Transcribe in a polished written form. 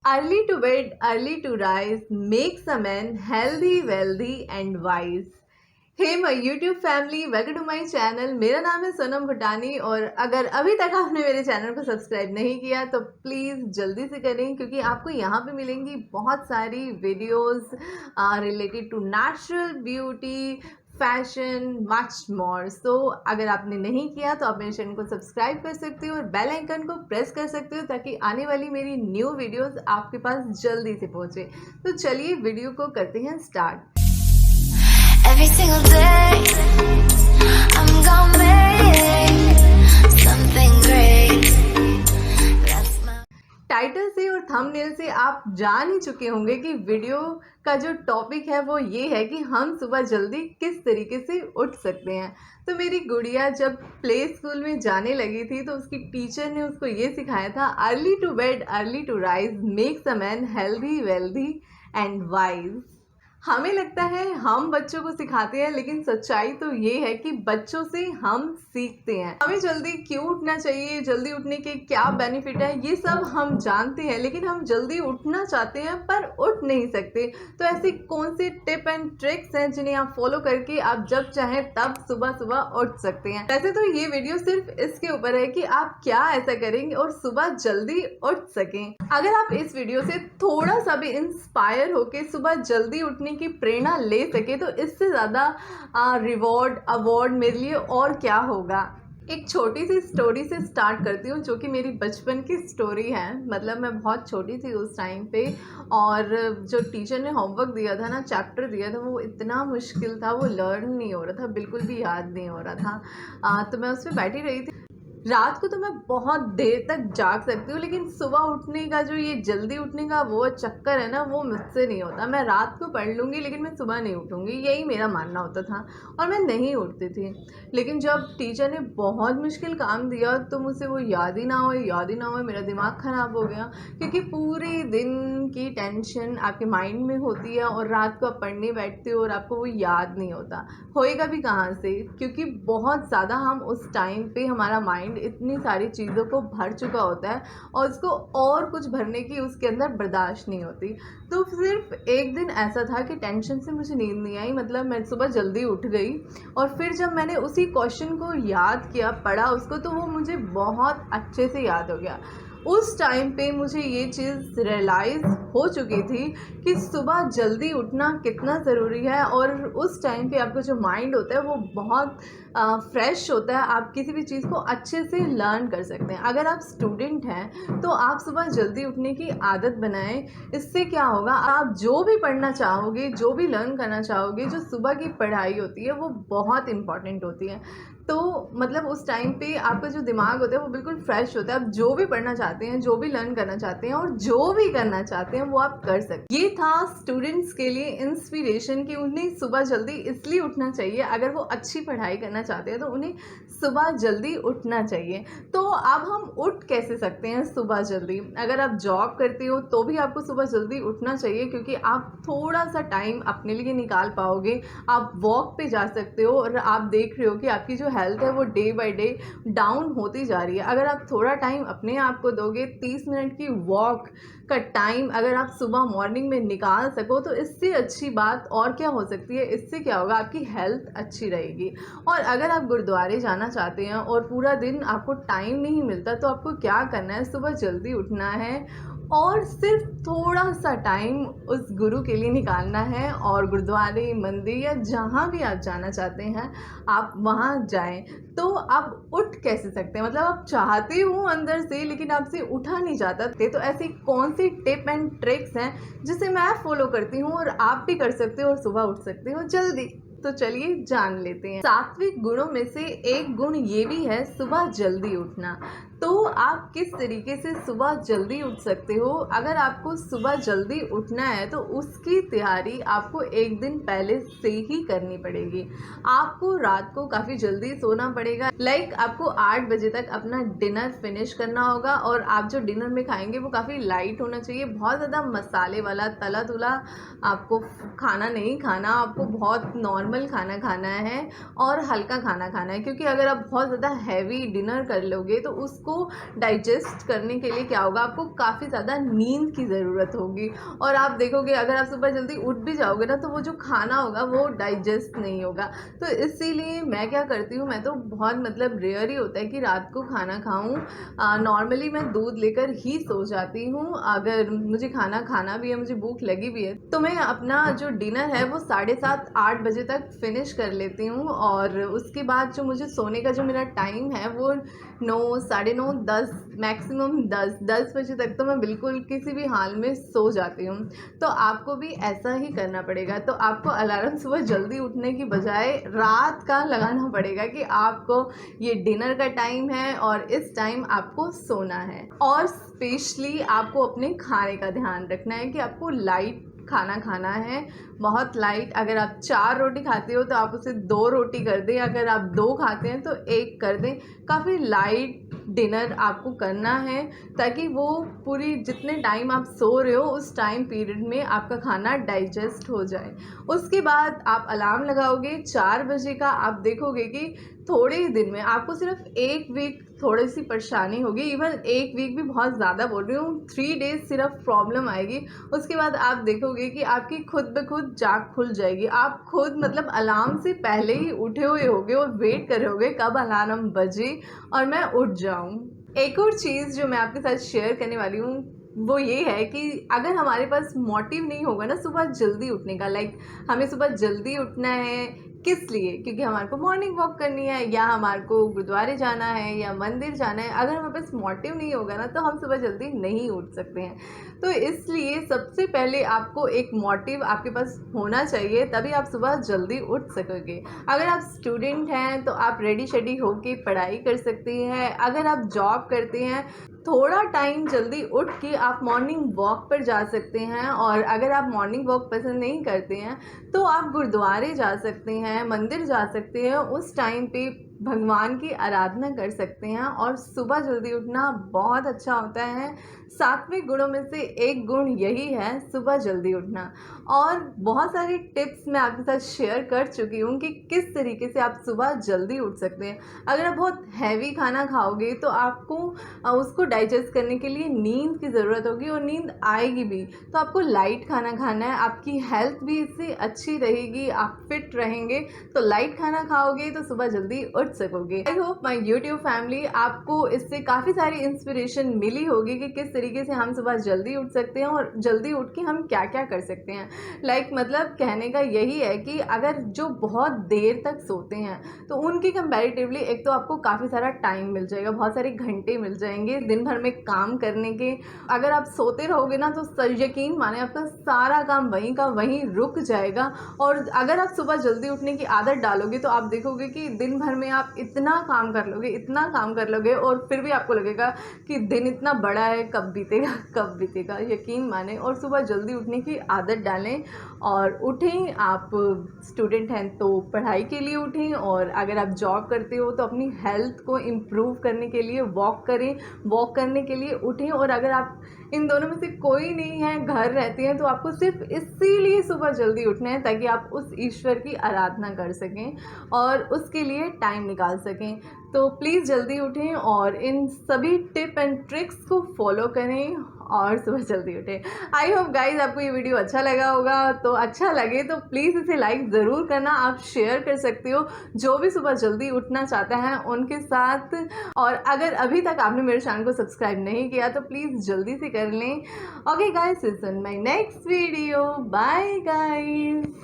Early to bed, early to rise makes a man healthy, wealthy and wise. Hey my YouTube family, welcome to my channel. मेरा नाम है सोनम भूटानी और अगर अभी तक आपने मेरे चैनल को सब्सक्राइब नहीं किया तो प्लीज़ जल्दी से करें, क्योंकि आपको यहाँ पे मिलेंगी बहुत सारी videos related to natural beauty, fashion, much more. So अगर आपने नहीं किया तो आप मेरे चैनल को सब्सक्राइब कर सकते हो और बेल आइकन को प्रेस कर सकते हो ताकि आने वाली मेरी न्यू वीडियोस आपके पास जल्दी से पहुँचे। तो चलिए वीडियो को करते हैं start. Every single day I'm gonna make something great. That's my title से और थंबनेल से आप जान ही चुके होंगे कि वीडियो का जो टॉपिक है वो ये है कि हम सुबह जल्दी किस तरीके से उठ सकते हैं। तो मेरी गुड़िया जब प्ले स्कूल में जाने लगी थी तो उसकी टीचर ने उसको ये सिखाया था, early to bed early to rise makes a man healthy, wealthy and wise. हमें लगता है हम बच्चों को सिखाते हैं, लेकिन सच्चाई तो ये है कि बच्चों से हम सीखते हैं। हमें जल्दी क्यों उठना चाहिए, जल्दी उठने के क्या बेनिफिट है, ये सब हम जानते हैं, लेकिन हम जल्दी उठना चाहते हैं पर उठ नहीं सकते। तो ऐसी कौन सी टिप एंड ट्रिक्स हैं जिन्हें आप फॉलो करके आप जब चाहें तब सुबह सुबह उठ सकते हैं। वैसे तो ये वीडियो सिर्फ इसके ऊपर है कि आप क्या ऐसा करेंगे और सुबह जल्दी उठ सकें। अगर आप इस वीडियो से थोड़ा सा भी इंस्पायर होके सुबह जल्दी उठने की प्रेरणा ले सके तो इससे ज़्यादा रिवॉर्ड अवार्ड मेरे लिए और क्या होगा। एक छोटी सी स्टोरी से स्टार्ट करती हूँ जो कि मेरी बचपन की स्टोरी है। मतलब मैं बहुत छोटी थी उस टाइम पे, और जो टीचर ने होमवर्क दिया था ना, चैप्टर दिया था, वो इतना मुश्किल था, वो लर्न नहीं हो रहा था, बिल्कुल भी याद नहीं हो रहा था। तो मैं उस पर बैठी रही थी। रात को तो मैं बहुत देर तक जाग सकती हूँ, लेकिन सुबह उठने का जो ये जल्दी उठने का वो चक्कर है ना, वो मुझसे नहीं होता। मैं रात को पढ़ लूँगी लेकिन मैं सुबह नहीं उठूँगी, यही मेरा मानना होता था और मैं नहीं उठती थी। लेकिन जब टीचर ने बहुत मुश्किल काम दिया तो मुझसे वो याद ही ना हो, मेरा दिमाग ख़राब हो गया, क्योंकि पूरे दिन की टेंशन आपके माइंड में होती है और रात को आप पढ़ने बैठते हो और आपको वो याद नहीं होता। होएगा भी कहाँ से, क्योंकि बहुत ज़्यादा हम उस टाइम पे हमारा माइंड इतनी सारी चीज़ों को भर चुका होता है और उसको और कुछ भरने की उसके अंदर बर्दाश्त नहीं होती। तो सिर्फ एक दिन ऐसा था कि टेंशन से मुझे नींद नहीं आई, मतलब मैं सुबह जल्दी उठ गई और फिर जब मैंने उसी क्वेश्चन को याद किया, पढ़ा उसको, तो वो मुझे बहुत अच्छे से याद हो गया। उस टाइम पे मुझे ये चीज़ रियलाइज़ हो चुकी थी कि सुबह जल्दी उठना कितना ज़रूरी है, और उस टाइम पे आपका जो माइंड होता है वो बहुत फ्रेश होता है, आप किसी भी चीज़ को अच्छे से लर्न कर सकते हैं। अगर आप स्टूडेंट हैं तो आप सुबह जल्दी उठने की आदत बनाएं। इससे क्या होगा, आप जो भी पढ़ना चाहोगे, जो भी लर्न करना चाहोगे, जो सुबह की पढ़ाई होती है वो बहुत इंपॉर्टेंट होती है। तो मतलब उस टाइम पे आपका जो दिमाग होता है वो बिल्कुल फ्रेश होता है। आप जो भी पढ़ना चाहते हैं, जो भी लर्न करना चाहते हैं और जो भी करना चाहते हैं वो आप कर सकते हैं। ये था स्टूडेंट्स के लिए इंस्पिरेशन कि उन्हें सुबह जल्दी इसलिए उठना चाहिए। अगर वो अच्छी पढ़ाई करना चाहते हैं तो उन्हें सुबह जल्दी उठना चाहिए। तो अब हम उठ कैसे सकते हैं सुबह जल्दी? अगर आप जॉब करते हो तो भी आपको सुबह जल्दी उठना चाहिए, क्योंकि आप थोड़ा सा टाइम अपने लिए निकाल पाओगे। आप वॉक पे जा सकते हो और आप देख रहे हो कि आपकी जो हेल्थ है वो डे बाय डे डाउन होती जा रही है। अगर आप थोड़ा टाइम अपने आप को दोगे, 30 मिनट की वॉक का टाइम अगर आप सुबह मॉर्निंग में निकाल सको तो इससे अच्छी बात और क्या हो सकती है। इससे क्या होगा, आपकी हेल्थ अच्छी रहेगी। और अगर आप गुरुद्वारे जाना चाहते हैं और पूरा दिन आपको टाइम नहीं मिलता तो आपको क्या करना है, सुबह जल्दी उठना है और सिर्फ थोड़ा सा टाइम उस गुरु के लिए निकालना है और गुरुद्वारे, मंदिर या जहाँ भी आप जाना चाहते हैं आप वहाँ जाएं। तो आप उठ कैसे सकते हैं, मतलब आप चाहते हो अंदर से लेकिन आपसे उठा नहीं जाता। तो ऐसी कौन सी टिप एंड ट्रिक्स हैं जिसे मैं फॉलो करती हूँ और आप भी कर सकते हो और सुबह उठ सकते हो जल्दी? तो चलिए जान लेते हैं। सात्विक गुणों में से एक गुण ये भी है सुबह जल्दी उठना। तो आप किस तरीके से सुबह जल्दी उठ सकते हो? अगर आपको सुबह जल्दी उठना है तो उसकी तैयारी आपको एक दिन पहले से ही करनी पड़ेगी। आपको रात को काफ़ी जल्दी सोना पड़ेगा। आपको 8 बजे तक अपना डिनर फिनिश करना होगा और आप जो डिनर में खाएंगे वो काफ़ी लाइट होना चाहिए। बहुत ज़्यादा मसाले वाला तला तुला आपको खाना नहीं खाना, आपको बहुत नॉर्मल खाना खाना है और हल्का खाना खाना है, क्योंकि अगर आप बहुत ज़्यादा हैवी डिनर कर लोगे तो उसको उसको डाइजेस्ट करने के लिए क्या होगा, आपको काफ़ी ज़्यादा नींद की ज़रूरत होगी। और आप देखोगे अगर आप सुबह जल्दी उठ भी जाओगे ना, तो वो जो खाना होगा वो डाइजेस्ट नहीं होगा। तो इसीलिए मैं क्या करती हूँ, मैं तो बहुत मतलब रेयर ही होता है कि रात को खाना खाऊँ। नॉर्मली मैं दूध लेकर ही सो जाती हूँ। अगर मुझे खाना खाना भी है, मुझे भूख लगी भी है, तो मैं अपना जो डिनर है वो 7:30-8 बजे तक फिनिश कर लेती हूँ। और उसके बाद जो मुझे सोने का जो मेरा टाइम है वो 9, साढ़े 9, 10, मैक्सिमम 10 बजे तक तो मैं बिल्कुल किसी भी हाल में सो जाती हूँ। तो आपको भी ऐसा ही करना पड़ेगा। तो आपको अलार्म सुबह जल्दी उठने की बजाय रात का लगाना पड़ेगा कि आपको ये डिनर का टाइम है और इस टाइम आपको सोना है। और स्पेशली आपको अपने खाने का ध्यान रखना है कि आपको लाइट खाना खाना है, बहुत लाइट। अगर आप 4 रोटी खाते हो तो आप उसे 2 रोटी कर दें, अगर आप 2 खाते हैं तो 1 कर दें। काफ़ी लाइट डिनर आपको करना है ताकि वो पूरी जितने टाइम आप सो रहे हो उस टाइम पीरियड में आपका खाना डाइजेस्ट हो जाए। उसके बाद आप अलार्म लगाओगे 4 बजे का, आप देखोगे कि थोड़े ही दिन में आपको सिर्फ 1 वीक थोड़ी सी परेशानी होगी। इवन 1 वीक भी बहुत ज़्यादा बोल रही हूँ, 3 डेज़ सिर्फ प्रॉब्लम आएगी। उसके बाद आप देखोगे कि आपकी खुद ब खुद जाग खुल जाएगी। आप खुद मतलब अलार्म से पहले ही उठे हुए होगे और वेट कर रहे होगे कब अलार्म बजे और मैं उठ जाऊँ। एक और चीज़ जो मैं आपके साथ शेयर करने वाली हूँ वो ये है कि अगर हमारे पास मोटिव नहीं होगा ना सुबह जल्दी उठने का, लाइक हमें सुबह जल्दी उठना है किस लिए, क्योंकि हमारे को मॉर्निंग वॉक करनी है या हमारे को गुरुद्वारे जाना है या मंदिर जाना है, अगर हमारे पास मोटिव नहीं होगा ना तो हम सुबह जल्दी नहीं उठ सकते हैं। तो इसलिए सबसे पहले आपको एक मोटिव आपके पास होना चाहिए, तभी आप सुबह जल्दी उठ सकोगे। अगर आप स्टूडेंट हैं तो आप रेडी शेडी होके पढ़ाई कर सकते हैं। अगर आप जॉब करते हैं थोड़ा टाइम जल्दी उठ के आप मॉर्निंग वॉक पर जा सकते हैं। और अगर आप मॉर्निंग वॉक पसंद नहीं करते हैं तो आप गुरुद्वारे जा सकते हैं, मंदिर जा सकते हैं, उस टाइम पे भगवान की आराधना कर सकते हैं। और सुबह जल्दी उठना बहुत अच्छा होता है। 7वें गुणों में से एक गुण यही है सुबह जल्दी उठना। और बहुत सारी टिप्स मैं आपके साथ शेयर कर चुकी हूँ कि किस तरीके से आप सुबह जल्दी उठ सकते हैं। अगर आप बहुत हैवी खाना खाओगे तो आपको उसको डाइजेस्ट करने के लिए नींद की ज़रूरत होगी और नींद आएगी भी। तो आपको लाइट खाना खाना है, आपकी हेल्थ भी इससे अच्छी रहेगी, आप फिट रहेंगे। तो लाइट खाना खाओगे तो सुबह जल्दी उठ सकोगे। I hope my YouTube family आपको इससे काफ़ी सारी इंस्पिरेशन मिली होगी कि किस तरीके से हम सुबह जल्दी उठ सकते हैं और जल्दी उठ के हम क्या क्या कर सकते हैं। मतलब कहने का यही है कि अगर जो बहुत देर तक सोते हैं तो उनकी कंपैरेटिवली एक तो आपको काफ़ी सारा टाइम मिल जाएगा, बहुत सारे घंटे मिल जाएंगे दिन भर में काम करने के। अगर आप सोते रहोगे ना तो यकीन माने आपका सारा काम वहीं का वहीं रुक जाएगा। और अगर आप सुबह जल्दी उठने की आदत डालोगे तो आप देखोगे कि दिन भर में आप इतना काम कर लोगे, इतना काम कर लोगे और फिर भी आपको लगेगा कि दिन इतना बड़ा है, कब बीतेगा कब बीतेगा। यकीन माने और सुबह जल्दी उठने की आदत डालें और उठें। आप स्टूडेंट हैं तो पढ़ाई के लिए उठें, और अगर आप जॉब करते हो तो अपनी हेल्थ को इम्प्रूव करने के लिए वॉक करें, वॉक करने के लिए उठें। और अगर आप इन दोनों में से कोई नहीं है, घर रहते हैं, तो आपको सिर्फ इसीलिए सुबह जल्दी उठना है ताकि आप उस ईश्वर की आराधना कर सकें और उसके लिए टाइम निकाल सकें। तो प्लीज़ जल्दी उठें और इन सभी टिप एंड ट्रिक्स को फॉलो करें और सुबह जल्दी उठें। आई होप गाइज आपको ये वीडियो अच्छा लगा होगा। तो अच्छा लगे तो प्लीज़ इसे लाइक ज़रूर करना, आप शेयर कर सकते हो जो भी सुबह जल्दी उठना चाहता है उनके साथ। और अगर अभी तक आपने मेरे चैनल को सब्सक्राइब नहीं किया तो प्लीज़ जल्दी से कर लें। Okay guys, see you in my next video. Bye guys.